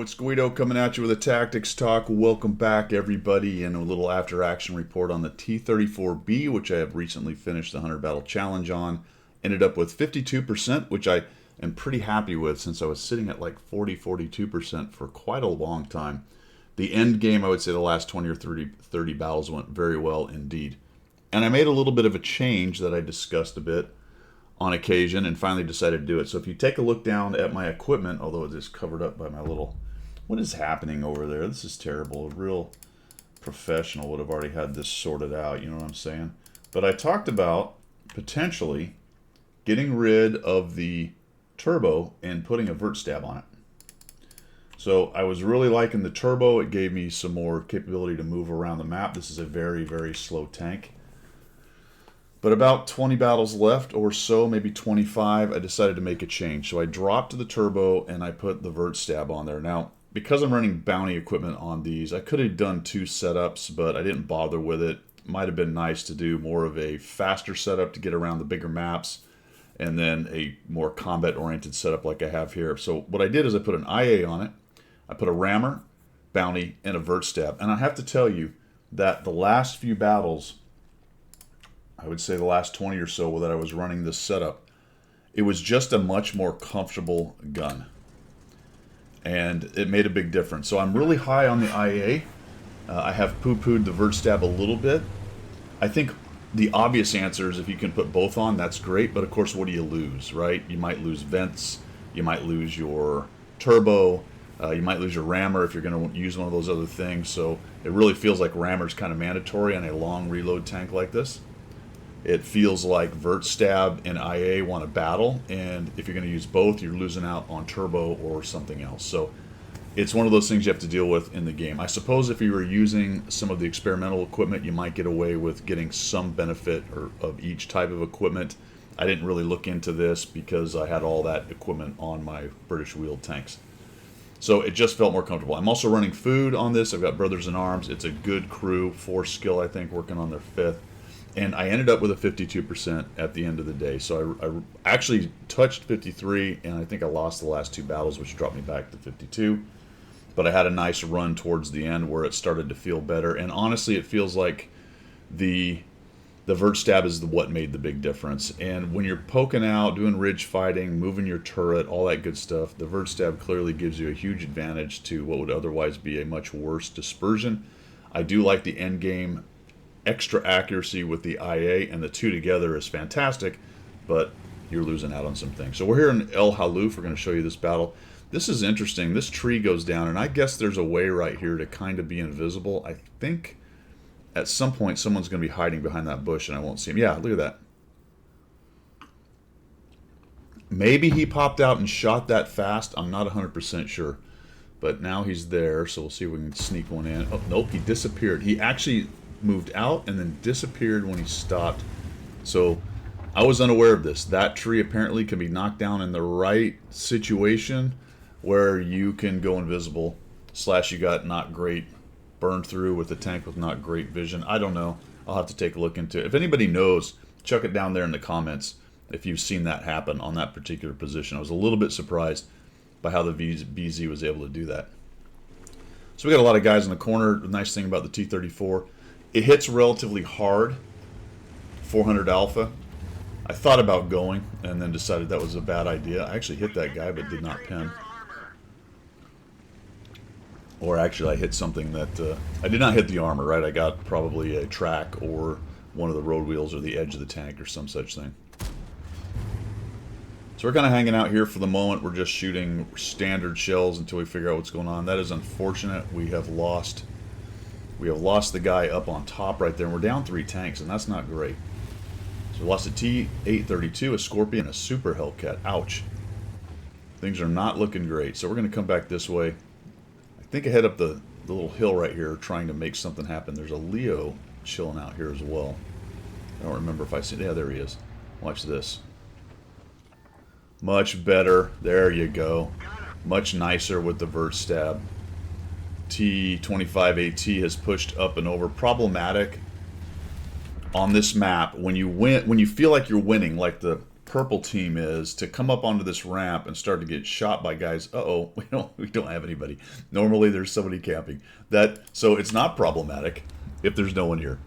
it's Guido coming at you with a tactics talk. Welcome back, everybody, and a little after-action report on the T-34B, which I have recently finished the 100 Battle Challenge on. Ended up with 52%, which I am pretty happy with since I was sitting at like 42% for quite a long time. The end game, I would say the last 20 or 30 battles went very well indeed. And I made a little bit of a change that I discussed a bit on occasion and finally decided to do it. So if you take a look down at my equipment, although it is covered up by my little, what is happening over there? This is terrible. A real professional would have already had this sorted out, you know what I'm saying? But I talked about potentially getting rid of the turbo and putting a vert stab on it. So I was really liking the turbo. It gave me some more capability to move around the map. This is a very, very slow tank. But about 20 battles left or so, maybe 25, I decided to make a change. So I dropped the turbo and I put the vert stab on there. Now, because I'm running bounty equipment on these, I could have done 2 setups, but I didn't bother with it. Might have been nice to do more of a faster setup to get around the bigger maps and then a more combat-oriented setup like I have here. So what I did is I put an IA on it. I put a rammer, bounty, and a vert stab. And I have to tell you that the last few battles, I would say the last 20 or so that I was running this setup, it was just a much more comfortable gun. And it made a big difference. So I'm really high on the IA. I have poo-pooed the vert stab a little bit. I think the obvious answer is if you can put both on, that's great. But of course, what do you lose, right? You might lose vents. You might lose your turbo. You might lose your rammer if you're going to use one of those other things. So it really feels like rammer's kind of mandatory on a long reload tank like this. It feels like vert stab and IA want to battle, and if you're going to use both, you're losing out on turbo or something else. So it's one of those things you have to deal with in the game. I suppose if you were using some of the experimental equipment, you might get away with getting some benefit of each type of equipment. I didn't really look into this because I had all that equipment on my British wheeled tanks. So it just felt more comfortable. I'm also running food on this. I've got Brothers in Arms. It's a good crew, 4 skill, I think, working on their 5th. And I ended up with a 52% at the end of the day. So I actually touched 53, and I think I lost the last 2 battles, which dropped me back to 52. But I had a nice run towards the end where it started to feel better. And honestly, it feels like the vert stab is what made the big difference. And when you're poking out, doing ridge fighting, moving your turret, all that good stuff, the vert stab clearly gives you a huge advantage to what would otherwise be a much worse dispersion. I do like the end game extra accuracy with the IA, and the 2 together is fantastic, but you're losing out on some things. So we're here in El Halouf. We're going to show you this battle. This is interesting. This tree goes down, and I guess there's a way right here to kind of be invisible. I think at some point someone's going to be hiding behind that bush, and I won't see him. Yeah, look at that. Maybe he popped out and shot that fast. I'm not 100% sure. But now he's there, so we'll see if we can sneak one in. Oh, nope, he disappeared. He actually moved out and then disappeared when he stopped. So I was unaware of this. That tree apparently can be knocked down in the right situation where you can go invisible, / you got not great burn through with the tank with not great vision. I don't know. I'll have to take a look into it. If anybody knows, chuck it down there in the comments if you've seen that happen on that particular position. I was a little bit surprised by how the BZ was able to do that. So we got a lot of guys in the corner. The nice thing about the T-34, it hits relatively hard, 400 alpha. I thought about going and then decided that was a bad idea. I actually hit that guy but did not pin. Or actually I hit something that, I did not hit the armor, right? I got probably a track or one of the road wheels or the edge of the tank or some such thing. So we're kind of hanging out here for the moment. We're just shooting standard shells until we figure out what's going on. That is unfortunate. We have lost the guy up on top right there, and we're down 3 tanks, and that's not great. So we lost a T-832, a Scorpion, a Super Hellcat. Ouch. Things are not looking great. So we're going to come back this way. I think I head up the little hill right here trying to make something happen. There's a Leo chilling out here as well. I don't remember if I see... Yeah, there he is. Watch this. Much better. There you go. Much nicer with the vert stab. T-25AT has pushed up and over. Problematic on this map when you win, when you feel like you're winning, like the purple team is to come up onto this ramp and start to get shot by guys. Uh-oh, we don't have anybody. Normally there's somebody camping. So it's not problematic if there's no one here.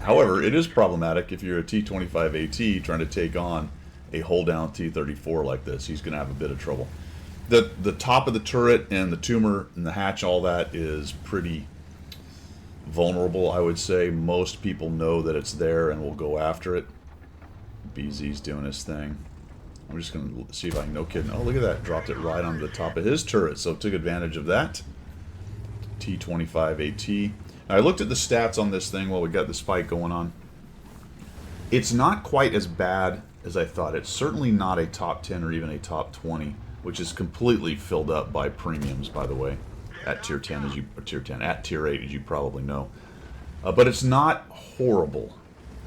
However, it is problematic if you're a T-25 AT trying to take on a hold down T-34 like this. He's going to have a bit of trouble. The top of the turret and the tumor and the hatch, all that is pretty vulnerable, I would say. Most people know that it's there and will go after it. BZ's doing his thing. I'm just going to see if I can, no kidding. Oh, look at that. Dropped it right on the top of his turret, so took advantage of that. T-25 AT. I looked at the stats on this thing while we got this fight going on. It's not quite as bad as I thought. It's certainly not a top 10 or even a top 20, which is completely filled up by premiums, by the way, at tier 10 at tier 8, as you probably know. But it's not horrible.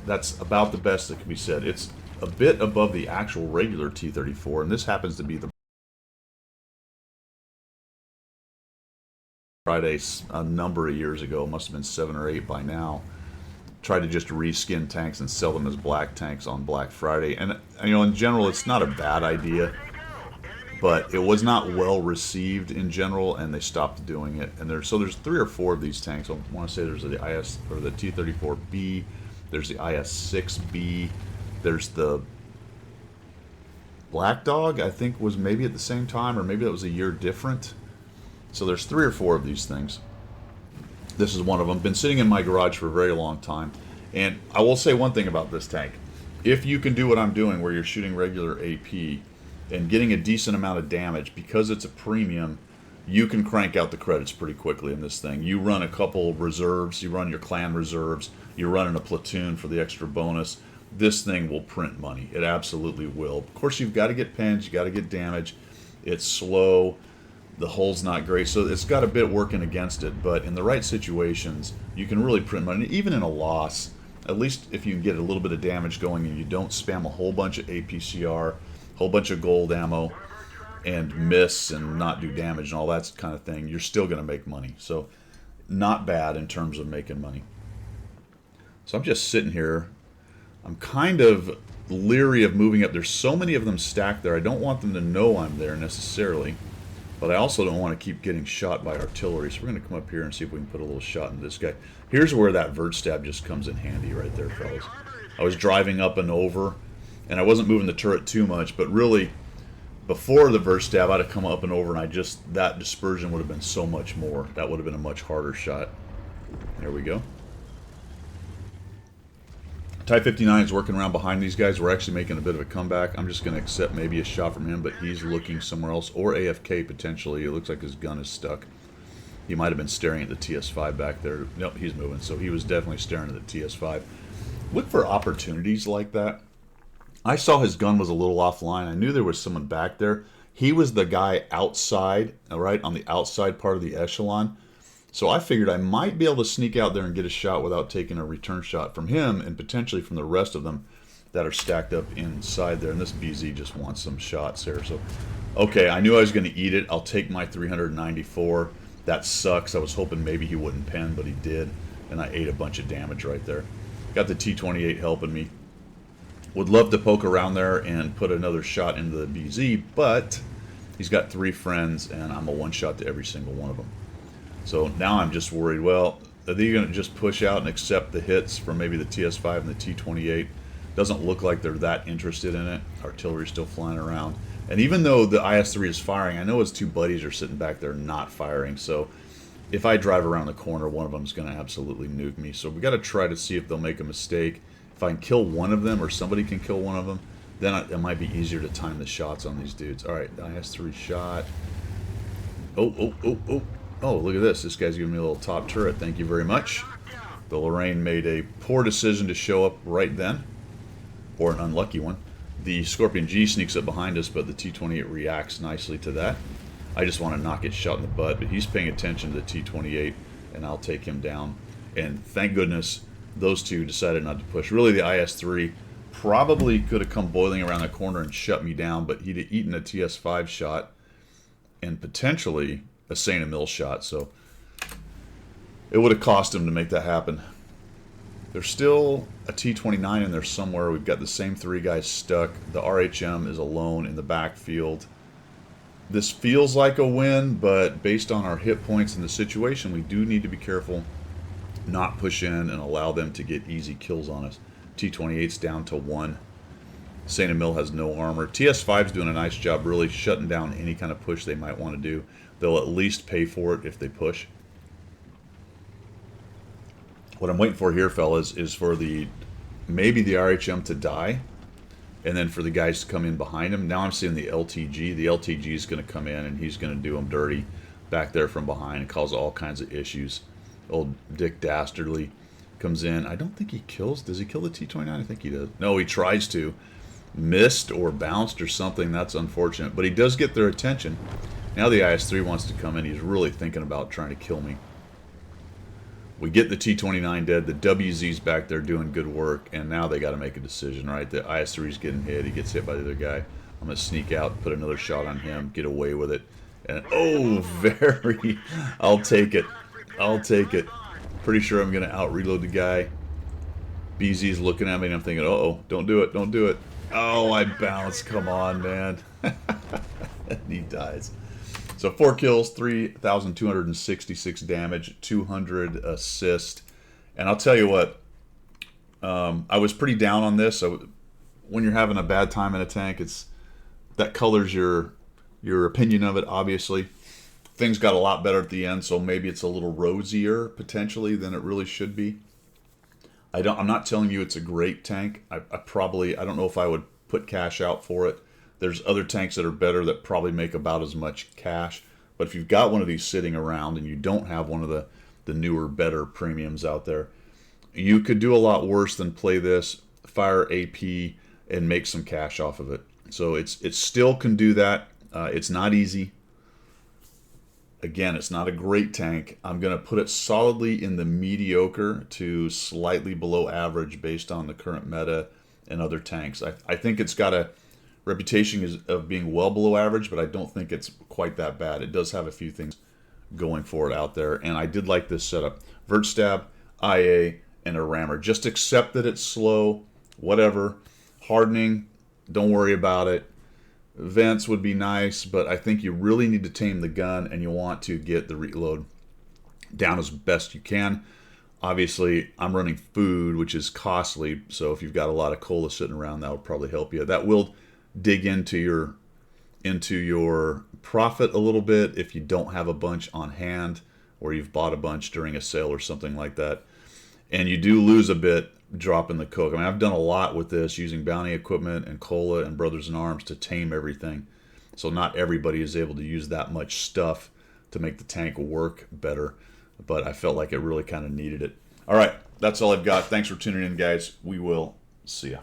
That's about the best that can be said. It's a bit above the actual regular T-34, and this happens to be the Friday a number of years ago. It must have been 7 or 8 by now. Tried to just reskin tanks and sell them as black tanks on Black Friday. And, you know, in general, it's not a bad idea, but it was not well received in general, and they stopped doing it. And there's 3 or 4 of these tanks. I want to say there's the IS or the T-34B. There's the IS-6B. There's the Black Dog, I think was maybe at the same time, or maybe that was a year different. So there's 3 or 4 of these things. This is one of them. Been sitting in my garage for a very long time. And I will say one thing about this tank. If you can do what I'm doing, where you're shooting regular AP and getting a decent amount of damage, because it's a premium, you can crank out the credits pretty quickly in this thing. You run a couple reserves, you run your clan reserves, you're running a platoon for the extra bonus. This thing will print money. It absolutely will. Of course, you've got to get pens, you got to get damage. It's slow. The hull's not great, so it's got a bit working against it, but in the right situations, you can really print money. Even in a loss, at least if you can get a little bit of damage going and you don't spam a whole bunch of APCR, a whole bunch of gold ammo, and miss and not do damage and all that kind of thing, you're still going to make money. So not bad in terms of making money. So I'm just sitting here. I'm kind of leery of moving up. There's so many of them stacked there. I don't want them to know I'm there necessarily. But I also don't want to keep getting shot by artillery, so we're going to come up here and see if we can put a little shot into this guy. Here's where that vert stab just comes in handy right there, fellas. I was driving up and over, and I wasn't moving the turret too much, but really, before the vert stab, I'd have come up and over, and that dispersion would have been so much more. That would have been a much harder shot. There we go. Type 59 is working around behind these guys. We're actually making a bit of a comeback. I'm just going to accept maybe a shot from him, but he's looking somewhere else. Or AFK, potentially. It looks like his gun is stuck. He might have been staring at the TS5 back there. Nope, he's moving. So he was definitely staring at the TS5. Look for opportunities like that. I saw his gun was a little offline. I knew there was someone back there. He was the guy outside, right, on the outside part of the echelon. So I figured I might be able to sneak out there and get a shot without taking a return shot from him and potentially from the rest of them that are stacked up inside there. And this BZ just wants some shots here. So, okay, I knew I was going to eat it. I'll take my 394. That sucks. I was hoping maybe he wouldn't pen, but he did. And I ate a bunch of damage right there. Got the T-28 helping me. Would love to poke around there and put another shot into the BZ, but he's got 3 friends, and I'm a one-shot to every single one of them. So now I'm just worried, well, are they going to just push out and accept the hits from maybe the TS5 and the T-28? Doesn't look like they're that interested in it. Artillery's still flying around. And even though the IS-3 is firing, I know his 2 buddies are sitting back there not firing. So if I drive around the corner, one of them is going to absolutely nuke me. So we got to try to see if they'll make a mistake. If I can kill one of them, or somebody can kill one of them, then it might be easier to time the shots on these dudes. All right, the IS-3 shot. Oh, look at this. This guy's giving me a little top turret. Thank you very much. The Lorraine made a poor decision to show up right then. Or an unlucky one. The Scorpion G sneaks up behind us, but the T-28 reacts nicely to that. I just want to knock it shot in the butt, but he's paying attention to the T-28, and I'll take him down. And thank goodness those 2 decided not to push. Really, the IS-3 probably could have come boiling around the corner and shut me down, but he'd have eaten a TS5 shot and potentially a Saint Emil shot, so it would have cost him to make that happen. There's still a T-29 in there somewhere. We've got the same 3 guys stuck. The RHM is alone in the backfield. This feels like a win, but based on our hit points and the situation, we do need to be careful, not push in and allow them to get easy kills on us. T-28's down to 1. Saint Emil has no armor. TS5's doing a nice job really shutting down any kind of push they might want to do. They'll at least pay for it if they push. What I'm waiting for here, fellas, is for maybe the RHM to die, and then for the guys to come in behind him. Now I'm seeing the LTG. The LTG is going to come in, and he's going to do them dirty back there from behind and cause all kinds of issues. Old Dick Dastardly comes in. I don't think he kills. Does he kill the T-29? I think he does. No, he tries to. Missed or bounced or something. That's unfortunate. But he does get their attention. Now the IS-3 wants to come in. He's really thinking about trying to kill me. We get the T-29 dead. The WZ's back there doing good work. And now they got to make a decision, right? The IS-3's getting hit. He gets hit by the other guy. I'm going to sneak out, put another shot on him, get away with it. And, oh, very... I'll take it. I'll take it. Pretty sure I'm going to out-reload the guy. BZ's looking at me, and I'm thinking, uh-oh, don't do it, don't do it. Oh, I bounced. Come on, man. And he dies. So 4 kills, 3,266 damage, 200 assist. And I'll tell you what, I was pretty down on this. So when you're having a bad time in a tank, that colors your opinion of it, obviously. Things got a lot better at the end, so maybe it's a little rosier, potentially, than it really should be. I'm not telling you it's a great tank. I don't know if I would put cash out for it. There's other tanks that are better that probably make about as much cash. But if you've got one of these sitting around and you don't have one of the newer, better premiums out there, you could do a lot worse than play this, fire AP, and make some cash off of it. So it still can do that. It's not easy. Again, it's not a great tank. I'm going to put it solidly in the mediocre to slightly below average based on the current meta and other tanks. I think it's got a reputation of being well below average, but I don't think it's quite that bad. It does have a few things going for it out there, and I did like this setup. Vert Stab, IA, and a rammer. Just accept that it's slow, whatever. Hardening, don't worry about it. Vents would be nice, but I think you really need to tame the gun, and you want to get the reload down as best you can. Obviously, I'm running food, which is costly, so if you've got a lot of cola sitting around, that would probably help you. That will dig into your profit a little bit if you don't have a bunch on hand, or you've bought a bunch during a sale or something like that. And you do lose a bit dropping the coke. I mean, I've done a lot with this using bounty equipment and cola and Brothers in Arms to tame everything. So not everybody is able to use that much stuff to make the tank work better, but I felt like it really kind of needed it. All right, that's all I've got. Thanks for tuning in, guys. We will see ya.